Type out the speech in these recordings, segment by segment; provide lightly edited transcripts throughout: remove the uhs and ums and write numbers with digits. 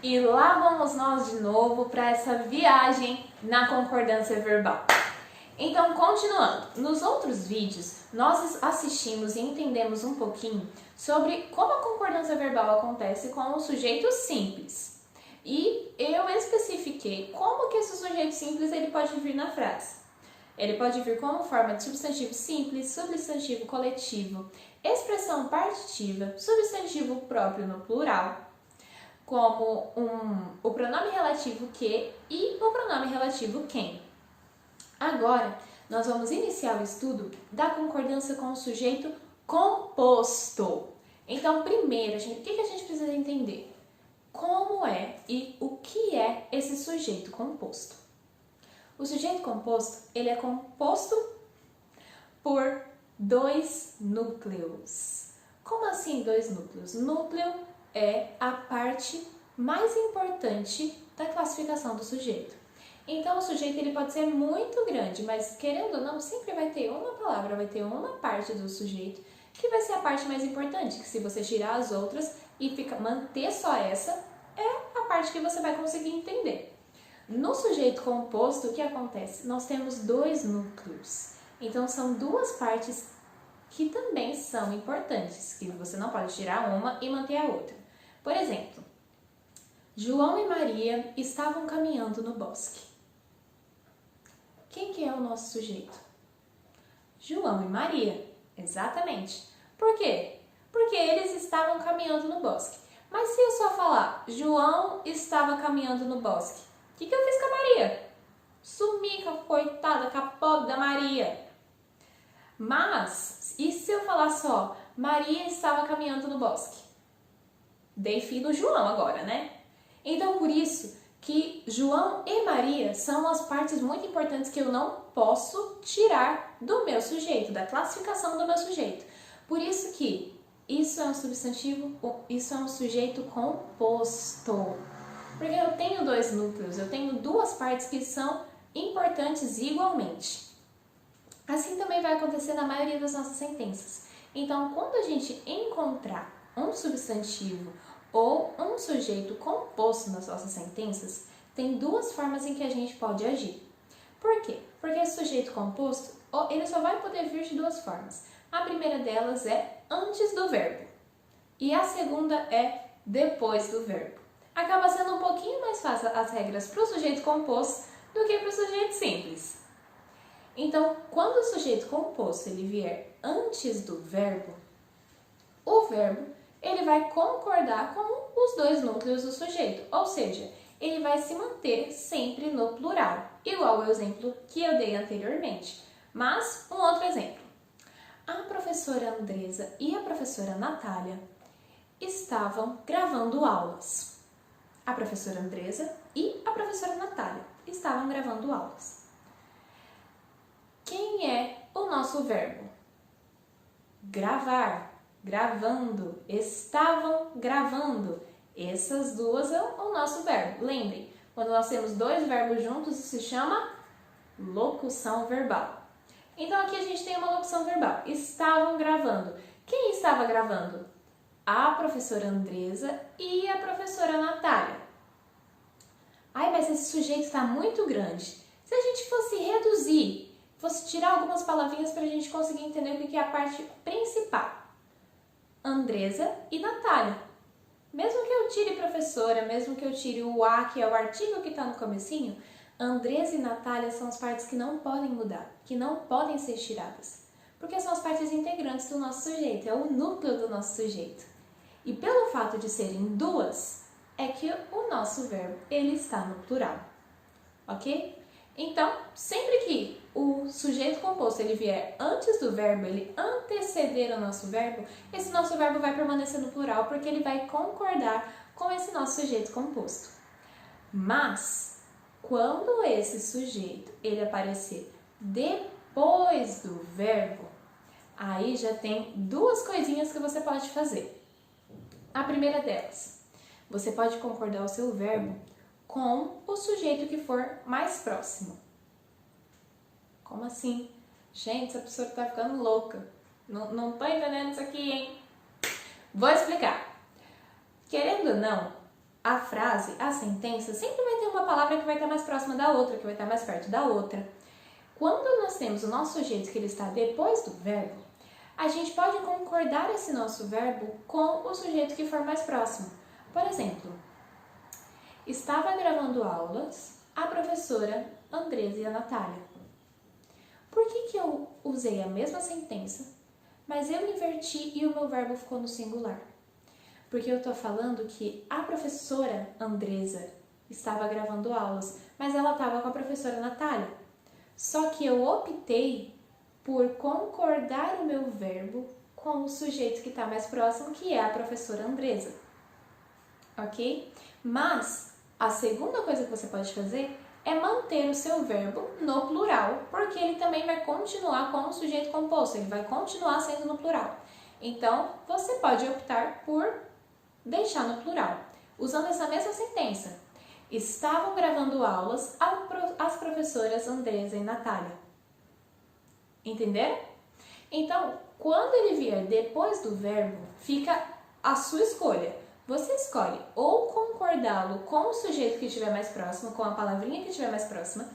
E lá vamos nós de novo para essa viagem na concordância verbal. Então, continuando, nos outros vídeos nós assistimos e entendemos um pouquinho sobre como a concordância verbal acontece com o sujeito simples. E eu especifiquei como que esse sujeito simples ele pode vir na frase. Ele pode vir como forma de substantivo simples, substantivo coletivo, expressão partitiva, substantivo próprio no plural, como o pronome relativo que e o pronome relativo quem. Agora, nós vamos iniciar o estudo da concordância com o sujeito composto. Então, primeiro, o que a gente precisa entender? Como é e o que é esse sujeito composto? O sujeito composto, ele é composto por dois núcleos. Como assim dois núcleos? Núcleo é a parte mais importante da classificação do sujeito. Então, o sujeito ele pode ser muito grande, mas querendo ou não, sempre vai ter uma palavra, vai ter uma parte do sujeito que vai ser a parte mais importante, que se você tirar as outras e manter só essa, é a parte que você vai conseguir entender. No sujeito composto, o que acontece? Nós temos dois núcleos. Então, são duas partes que também são importantes, que você não pode tirar uma e manter a outra. Por exemplo, João e Maria estavam caminhando no bosque. Quem que é o nosso sujeito? João e Maria, exatamente. Por quê? Porque eles estavam caminhando no bosque. Mas se eu só falar, João estava caminhando no bosque, o que eu fiz com a Maria? Sumi com a coitada, com a pobre da Maria. Mas, e se eu falar só, Maria estava caminhando no bosque? Dei fim no João agora, né? Então, por isso que João e Maria são as partes muito importantes que eu não posso tirar do meu sujeito, da classificação do meu sujeito. Por isso que isso é um substantivo, isso é um sujeito composto. Porque eu tenho dois núcleos, eu tenho duas partes que são importantes igualmente. Assim também vai acontecer na maioria das nossas sentenças. Então, quando a gente encontrar um substantivo ou um sujeito composto nas nossas sentenças, tem duas formas em que a gente pode agir. Por quê? Porque esse sujeito composto, ele só vai poder vir de duas formas. A primeira delas é antes do verbo e a segunda é depois do verbo. Acaba sendo um pouquinho mais fácil as regras para o sujeito composto do que para o sujeito simples. Então, quando o sujeito composto ele vier antes do verbo, o verbo ele vai concordar com os dois núcleos do sujeito, ou seja, ele vai se manter sempre no plural, igual ao exemplo que eu dei anteriormente. Mas, um outro exemplo. A professora Andresa e a professora Natália estavam gravando aulas. A professora Andresa e a professora Natália estavam gravando aulas. Quem é o nosso verbo? Gravar. Gravando, estavam gravando. Essas duas são o nosso verbo. Lembrem, quando nós temos dois verbos juntos, isso se chama locução verbal. Então aqui a gente tem uma locução verbal. Estavam gravando. Quem estava gravando? A professora Andresa e a professora Natália. Ai, mas esse sujeito está muito grande. Se a gente fosse reduzir, fosse tirar algumas palavrinhas para a gente conseguir entender o que é a parte principal. Andresa e Natália. Mesmo que eu tire professora, mesmo que eu tire o A, que é o artigo que está no comecinho, Andresa e Natália são as partes que não podem mudar, que não podem ser tiradas. Porque são as partes integrantes do nosso sujeito, é o núcleo do nosso sujeito. E pelo fato de serem duas, é que o nosso verbo ele está no plural. Ok? Então, sempre que o sujeito composto ele vier antes do verbo, ele anteceder o nosso verbo, esse nosso verbo vai permanecer no plural porque ele vai concordar com esse nosso sujeito composto. Mas, quando esse sujeito ele aparecer depois do verbo, aí já tem duas coisinhas que você pode fazer. A primeira delas, você pode concordar o seu verbo com o sujeito que for mais próximo. Como assim? Gente, essa pessoa tá ficando louca. Não tô entendendo isso aqui, hein? Vou explicar. Querendo ou não, a frase, a sentença, sempre vai ter uma palavra que vai estar mais próxima da outra, que vai estar mais perto da outra. Quando nós temos o nosso sujeito que ele está depois do verbo, a gente pode concordar esse nosso verbo com o sujeito que for mais próximo. Por exemplo, estava gravando aulas a professora Andresa e a Natália. Por que eu usei a mesma sentença, mas eu inverti e o meu verbo ficou no singular? Porque eu estou falando que a professora Andresa estava gravando aulas, mas ela estava com a professora Natália. Só que eu optei por concordar o meu verbo com o sujeito que está mais próximo, que é a professora Andresa. Ok? Mas a segunda coisa que você pode fazer é manter o seu verbo no plural, porque ele também vai continuar como um sujeito composto, ele vai continuar sendo no plural. Então, você pode optar por deixar no plural, usando essa mesma sentença. Estavam gravando aulas as professoras Andresa e Natália. Entenderam? Então, quando ele vier depois do verbo, fica a sua escolha. Você escolhe ou concordá-lo com o sujeito que estiver mais próximo, com a palavrinha que estiver mais próxima,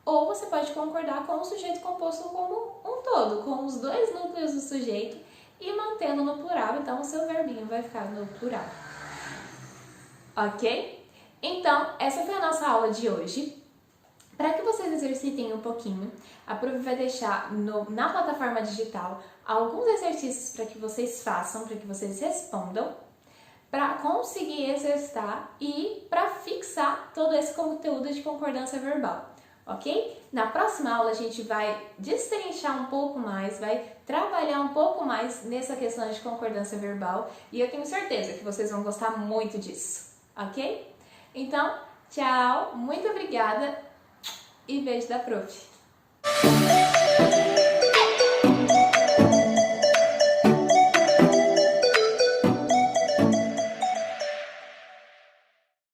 ou você pode concordar com o sujeito composto como um todo, com os dois núcleos do sujeito e mantendo no plural, então o seu verbinho vai ficar no plural. Ok? Então, essa foi a nossa aula de hoje. Para que vocês exercitem um pouquinho, a Prof vai deixar na plataforma digital alguns exercícios para que vocês façam, para que vocês respondam, para conseguir exercitar e para fixar todo esse conteúdo de concordância verbal, ok? Na próxima aula a gente vai destrinchar um pouco mais, vai trabalhar um pouco mais nessa questão de concordância verbal e eu tenho certeza que vocês vão gostar muito disso, ok? Então, tchau, muito obrigada e beijo da Prof.